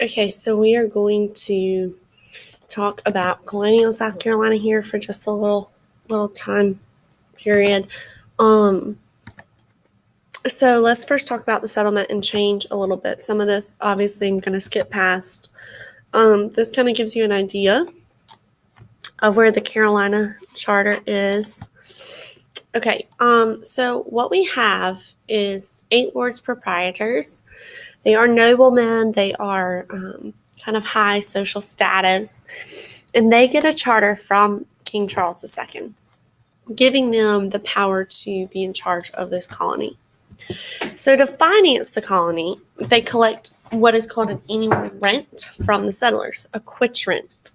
Okay, so we are going to talk about Colonial, South Carolina here for just a little time period. Um, so let's first talk about the settlement and change a little bit. Some of this, obviously, I'm going to skip past. This kind of gives you an idea of where the Carolina Charter is. Okay, so what we have is 8 lords proprietors. They are noblemen. They are kind of high social status, and they get a charter from King Charles II, giving them the power to be in charge of this colony. So to finance the colony, they collect what is called an annual rent from the settlers, a quitch rent.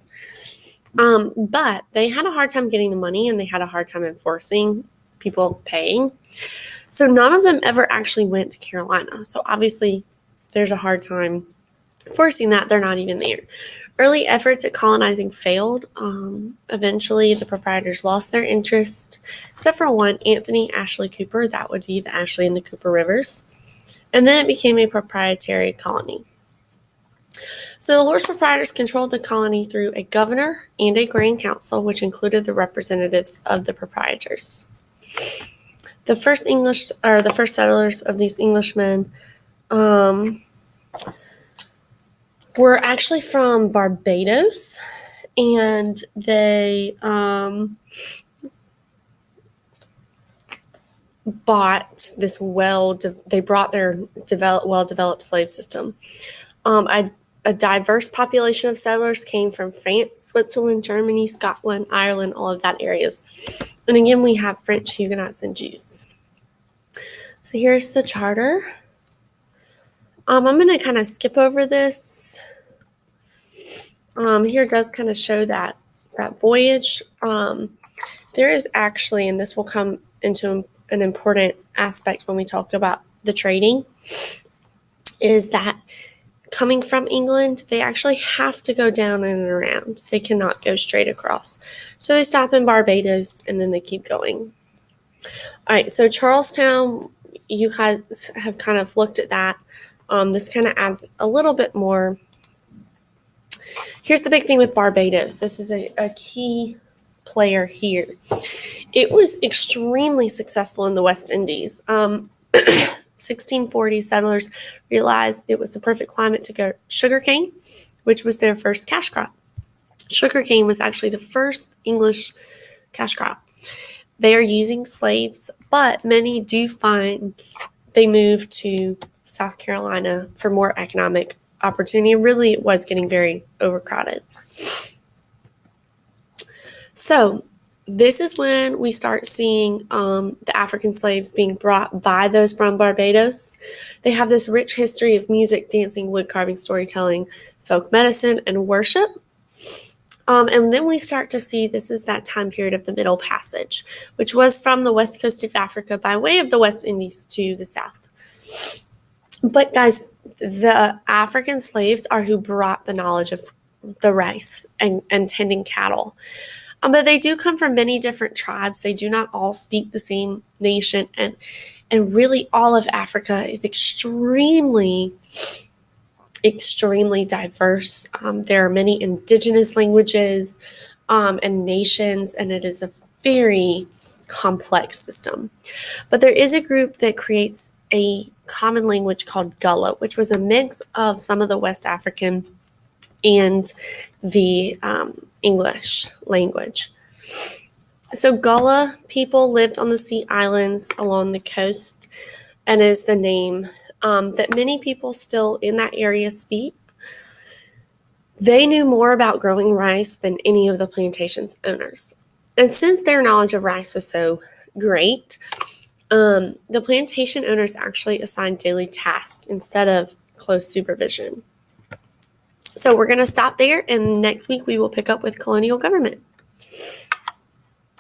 But they had a hard time getting the money, and they had a hard time enforcing people paying. So none of them ever actually went to Carolina. So obviously there's a hard time forcing that. They're not even there. Early efforts at colonizing failed. Eventually, the proprietors lost their interest, except for one, Anthony Ashley Cooper. That would be the Ashley and the Cooper Rivers. And then it became a proprietary colony. So the Lords Proprietors controlled the colony through a governor and a grand council, which included the representatives of the proprietors. The first settlers of these Englishmen were actually from Barbados, and they bought this they brought their well-developed slave system. A diverse population of settlers came from France, Switzerland, Germany, Scotland, Ireland, all of that areas. And again, we have French, Huguenots, and Jews. So here's the charter. I'm going to kind of skip over this. Here it does kind of show that voyage. There is actually, and this will come into an important aspect when we talk about the trading, is that coming from England, they actually have to go down and around. They cannot go straight across. So they stop in Barbados, and then they keep going. All right, so Charlestown, you guys have kind of looked at that. This kind of adds a little bit more. Here's the big thing with Barbados. This is a key player here. It was extremely successful in the West Indies. 1640 settlers realized it was the perfect climate to grow sugarcane, which was their first cash crop. Sugarcane was actually the first English cash crop. They are using slaves, but many do find they move to South Carolina for more economic opportunity. Really, it was getting very overcrowded. So this is when we start seeing the African slaves being brought by those from Barbados. They have this rich history of music, dancing, wood carving, storytelling, folk medicine, and worship. And then we start to see this is that time period of the Middle Passage, which was from the west coast of Africa by way of the West Indies to the south. But guys, the African slaves are who brought the knowledge of the rice and tending cattle. But they do come from many different tribes. They do not all speak the same nation. And really all of Africa is extremely diverse. There are many indigenous languages and nations, and it is a very complex system. But there is a group that creates a common language called Gullah, which was a mix of some of the West African and the English language. So Gullah people lived on the sea islands along the coast, and is the name that many people still in that area speak. They knew more about growing rice than any of the plantation's owners. And since their knowledge of rice was so great, the plantation owners actually assigned daily tasks instead of close supervision. So we're going to stop there, and next week we will pick up with colonial government.